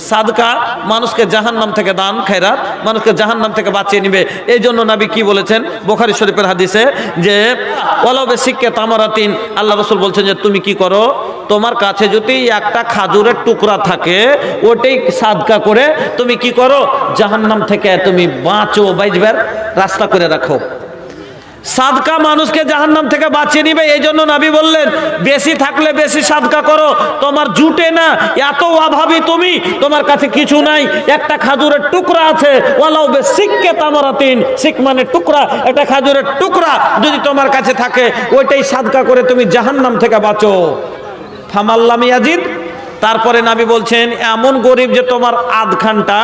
সাদকা মানুষকে জাহান্নাম থেকে, দান খেরাত মানুষকে জাহান্নাম থেকে বাঁচিয়ে নিবে। এই জন্য নবী কি বলেছেন বুখারী শরীফের হাদিসে, যে ওয়ালাউ বিসিক্কা তামারাতিন, আল্লাহ রাসূল বলছেন যে তুমি কি করো, তোমার কাছে যদি একটা খাজুরের টুকরা থাকে ওটাই সাদকা করে তুমি কি করো, জাহান্নাম থেকে তুমি বাঁচো, বাইজবার রাস্তা করে রাখো। সাদকা মানুষকে জাহান্নাম থেকে বাঁচিয়ে নিবে। এই জন্য নবী বললেন বেশি থাকলে বেশি সাদকা করো, তোমার জুটে না, এত অভাবী তুমি, তোমার কাছে কিছু নাই, একটা খাজুরের টুকরা আছে, ওয়ালাউ বিসিক্কা তামারাতিন, সিক মানে টুকরা, একটা খাজুরের টুকরা যদি তোমার কাছে থাকে ওইটাই সাদকা করে তুমি জাহান্নাম থেকে বাঁচো। ফামাল্লাম ইয়াজিদ, তারপরে নবী বলছেন এমন গরিব যে তোমার আধখানটা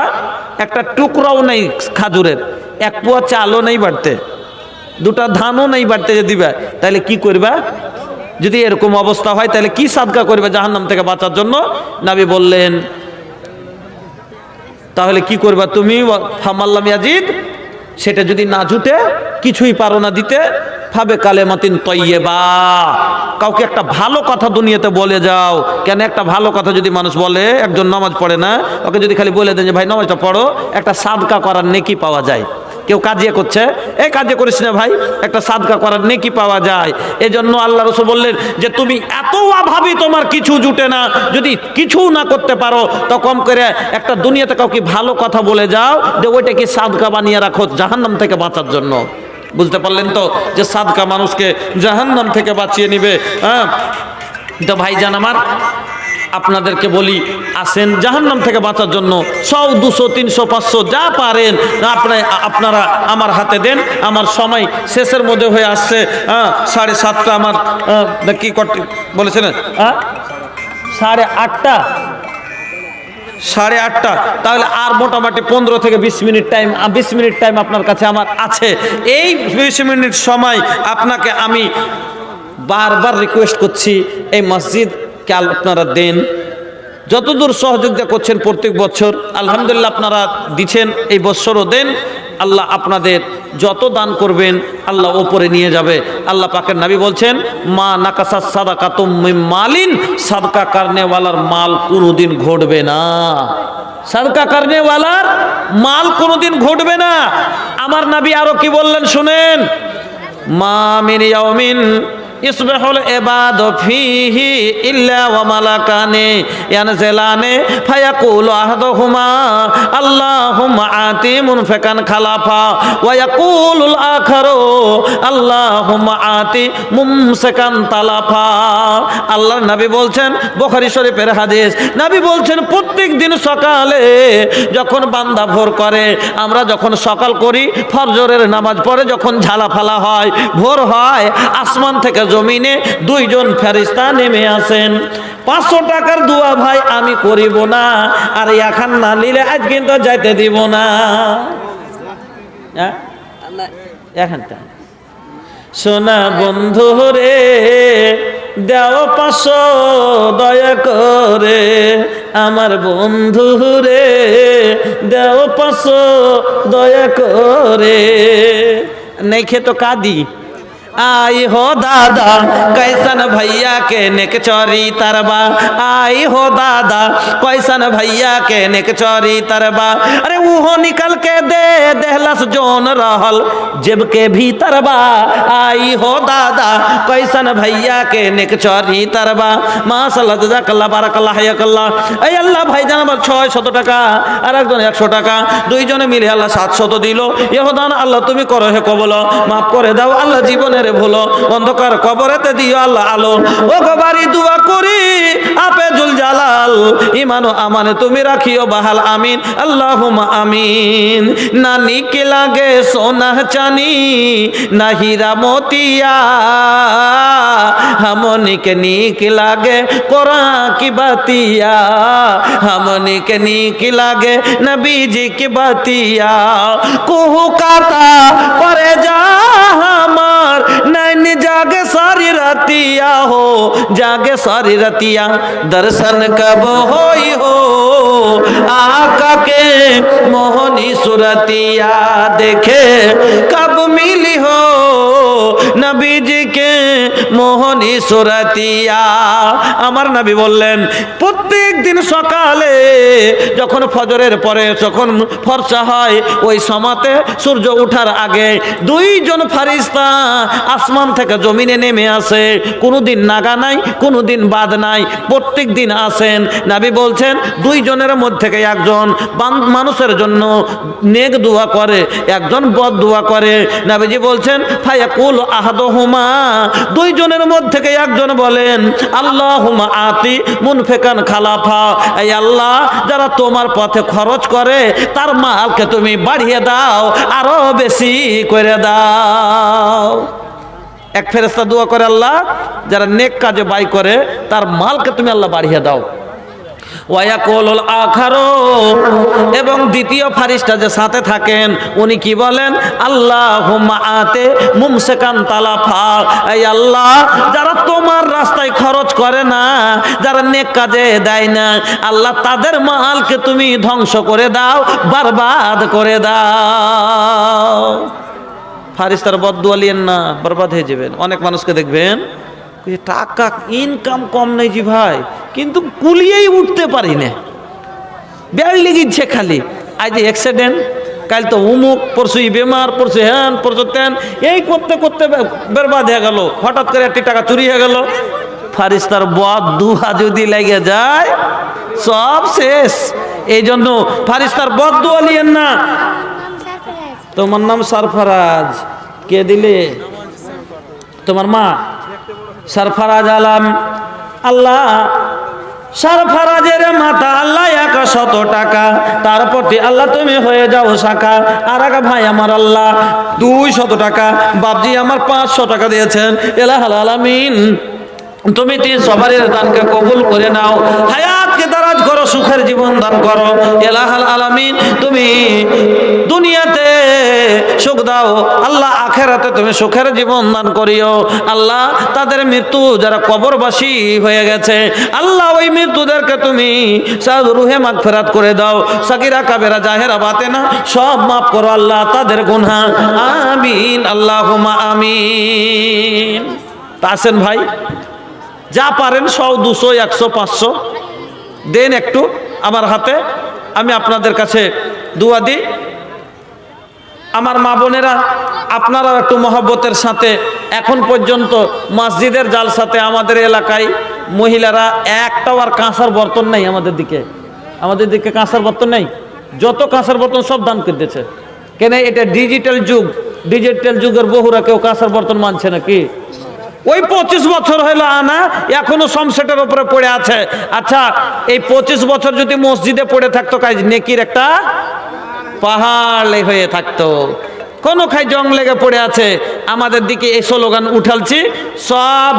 একটা টুকরাও নেই খাজুরের, এক পোয়া চালও নেই বাড়তে, দুটা ধানও নেই বাড়তে যে দিবা, তাহলে কি করবা? যদি এরকম অবস্থা হয় তাহলে কি সাদকা করবে জাহান্নাম থেকে বাঁচার জন্য? নবী বললেন তাহলে কি করবা তুমি? ফামাল্লাম ইয়াজিদ, সেটা যদি না জুটে, কিছুই পারো না দিতে, ফাবে কালেমাতিন তয়্যিবা, কাউকে একটা ভালো কথা দুনিয়াতে বলে যাও। কেন? একটা ভালো কথা যদি মানুষ বলে, একজন নামাজ পড়ে না, ওকে যদি খালি বলে দেন যে ভাই নামাজটা পড়ো, একটা সাদকা করার নেকি পাওয়া যায়। কেউ কাজিয়া করছে, এই কাজিয়া করিস না ভাই, একটা সাদকা করার নেকি পাওয়া যায়। এই জন্য আল্লাহ রাসূল বললেন যে তুমি এত অভাবী, তোমার কিছু জুটে না, যদি কিছু না করতে পারো তো কম করে একটা দুনিয়াতে কাউকে ভালো কথা বলে যাও, যে ওইটাকে সাদকা বানিয়ে রাখো জাহান্নাম থেকে বাঁচার জন্য। বুঝতে পারলেন তো যে সাদকা মানুষকে জাহান্নাম থেকে বাঁচিয়ে নিবে। হ্যাঁ, তো ভাইজান আমার, আপনাদেরকে বলি আসেন জাহান্নাম থেকে বাঁচার জন্য 100, 200, 300, 500 যা পারেন আপনারা আমার হাতে দেন। আমার সময় শেষের মধ্যে হয়ে আসছে। 7:30 আমার কি করতে বলেছেন? 8:30, 8:30, তাহলে আর মোটামুটি 15 থেকে 20 মিনিট টাইম, 20 মিনিট টাইম আপনার কাছে আমার আছে। এই 20 মিনিট সময় আপনাকে আমি বারবার রিকোয়েস্ট করছি, এই মসজিদকে আপনারা দেন। যতদূর সহযোগিতা করছেন প্রত্যেক বছর আলহামদুলিল্লাহ আপনারা দিচ্ছেন, এই বছরও দেন। আল্লাহ আপনাদের যত দান করবেন আল্লাহ ওপরে নিয়ে যাবে। আল্লাহ পাকের নবী বলছেন মা নাকাসাস সাদাকাতুম মিন মালিন, সাদকা করনে ওয়ালার মাল কোনোদিন ঘটবে না। সাদকা করনে ওয়ালার মাল কোনোদিন ঘটবে না। আমার নবী আরো কি বললেন শুনেন, মা মিন ইয়াউমিন ইসবাহুল ইবাদু ফীহি ইল্লা ওয়া মালাকানি ইয়ানজিলানি ফায়াকুলু আহাদুহুমা আল্লাহুম্মা আতি মুনফিকান খালাফা ওয়া ইয়াকুলুল আখারু আল্লাহুম্মা আতি মুমসিকান তালাফা। আল্লাহর নবী বলছেন, বুখারী শরীফের হাদিস, নবী বলছেন প্রত্যেক দিন সকালে যখন বান্দা ভোর করে, আমরা যখন সকাল করি, ফজরের নামাজ পড়ে যখন ঝালাফালা হয়, ভোর হয়, আসমান থেকে জমিনে 2 জন ফেরেশতা নেমে আসেন। 500 টাকার দোয়া ভাই আমি করিব না, আর এখন না নিলে আজ কিন্তু যাইতে দিব না। এখানটা সোনা বন্ধু রে দেও 500 দয়া করে, আমার বন্ধু রে দেও 500 দয়া করে। नहीं खे तो का दी आई हो दादा कैसन भैया के नेक चोरी तरबा, आई हो दादा कैसन भैया के नेक चोरी तरबा। अरे वो निकल के दे देहलस जोन रहल जेब के भीतर बा, आई हो दादा कैसन भैया के नेक चोरी तरबा। माशाल्लाह জাযাকাল্লাহ বারাকাল্লাহ হায়াকাল্লাহ। এই আল্লাহ ভাইজান আমার 600 টাকা আর একজন 100 টাকা, দুইজনে মিলে আল্লাহ 700 দিল। ইহদান আল্লাহ তুমি করো হে কবুল, মাফ করে দাও আল্লাহ, জীবনের ভুলো অন্ধকার কবরেতে দিও আল্লাহ আলো। ও গবারি দোয়া করি আপে জুল জালাল ইমান ও আমানে তুমি রাখিও বাহাল, আমিন আল্লাহুম্মা আমিন। না নিক লাগে সোনা চানি না হীরা মোতিয়া, हमनी के नीक लागे कुरान की बातिया, हमनी के नीक लागे नबी जी की बातिया। कुहू काता करे जा हमार नैन जागे सारी रतिया हो, जागे सारी रतिया दर्शन कब होई हो, आका के मोहनी सुरतिया देखे कब मिली हो, नबी जी के मोहनी सुरतिया। আমার নবী বললেন প্রত্যেক দিন সকালে যখন ফজরের পরে যখন ফর্সা হয় ওই সমাতে সূর্য ওঠার আগে দুইজন ফারিস্তা আসমান থেকে জমিনে নেমে আসে। কোনোদিন নাগা নাই, কোনোদিন বাদ নাই, প্রত্যেক দিন আসেন। নবী বলছেন দুইজনের মধ্যে থেকে একজন মানুষের জন্য নেক দোয়া করে, একজন বদ দোয়া করে। নবীজি বলছেন ফায়াকুল আহাদুহুমা, দুইজনের মধ্যে থেকে একজন বলেন আল্লাহুম্মা আতি মুনফিকান খালাফা, এই আল্লাহ যারা তোমার পথে খরচ করে তার মালকে তুমি বাড়িয়ে দাও, আরো বেশি করে দাও। এক ফেরেশতা দোয়া করে আল্লাহ যারা নেক কাজে ব্যয় করে তার মালকে তুমি আল্লাহ বাড়িয়ে দাও। ওয়ায়াকুলুল আখারু, এবং দ্বিতীয় ফারিস্তা যে সাথে থাকেন উনি কি বলেন আল্লাহুম্মা আতে মুমসিকান তালাফা, এই আল্লাহ যারা তোমার রাস্তায় খরচ করে না, যারা নেক কাজে দেয় না, আল্লাহ তাদের মালকে তুমি ধ্বংস করে দাও, বরবাদ করে দাও। ফারিস্তার বদদুয়া লিয়েন না, বরবাদ হয়ে যাবেন। অনেক মানুষকে দেখবেন টাকা ইনকাম কম নেই জি ভাই, কিন্তু কুলিয়েই উঠতে পারি না, বেড় লেগেছে খালি। আজ অ্যাক্সিডেন্ট, কাল তো উমুক, পরশু বেমার, পরশু হ্যান, পরশু তেন, এই করতে করতে বরবাদ হয়ে গেল। হঠাৎ করে একটি টাকা চুরি হয়ে গেল। ফারিস্তার বদদুয়া যদি লেগে যায় সব শেষ। এই জন্য ফারিস্তার বদদুয়া লিয়েন না। তোমার নাম সরফরাজ, কে দিলে? তোমার মা সরফরাজ আলম। আল্লাহ সরফরাজের মাথা আল্লাহ 100 টাকা, তার প্রতি আল্লাহ তুমি হয়ে যাও শাখা। আর এক ভাই আমার আল্লাহ 200 টাকা, বাপজি আমার 500 টাকা দিয়েছেন। ইলাহুল আলামিন তুমি সবার দানকে কবুল করে নাও, হায়াতকে দারাজ করো, সুখের জীবন দান করো। ইলাহুল আলামিন তুমি দুনিয়াতে সুখ দাও আল্লাহ, আখেরাতে তুমি সুখের জীবন দান করিও। আল্লাহ তাদের মৃত্যু যারা কবরবাসী হয়ে গেছে আল্লাহ ওই মৃত্যুদেরকে তুমি সব রুহে মাগফিরাত করে দাও। সাগীরা কাবেরা জাহেরা বাতেনা সব মাফ করো আল্লাহ, তাদের গুনাহ। আমিন আল্লাহুম্মা আমিন। তা আসেন ভাই, যা পারেন 100, 200, 100, 500 দেন একটু আমার হাতে, আমি আপনাদের কাছে দোয়া দিই। আমার মা বোনেরা আপনারাও একটু মহব্বতের সাথে, এখন পর্যন্ত মসজিদের জালসাতে আমাদের এলাকায় মহিলারা একটাও আর কাঁসার বর্তন নেই। আমাদের দিকে কাঁসার বর্তন নেই, যত কাঁসার বর্তন সব দান করে দিয়েছে। কেন? এটা ডিজিটাল যুগ, ডিজিটাল যুগের বহুরা কেউ কাঁসার বর্তন মানছে নাকি? ওই 25 বছর হইলো আনা, এখনো সমসেটের উপরে পড়ে আছে। আচ্ছা এই 25 বছর যদি মসজিদে পড়ে থাকতো, কাজ নেকির একটা পাহাড় হয়ে থাকতো। কোনো খাই জং লেগে পড়ে আছে। আমাদের দিকে এই স্লোগান উঠালছি সব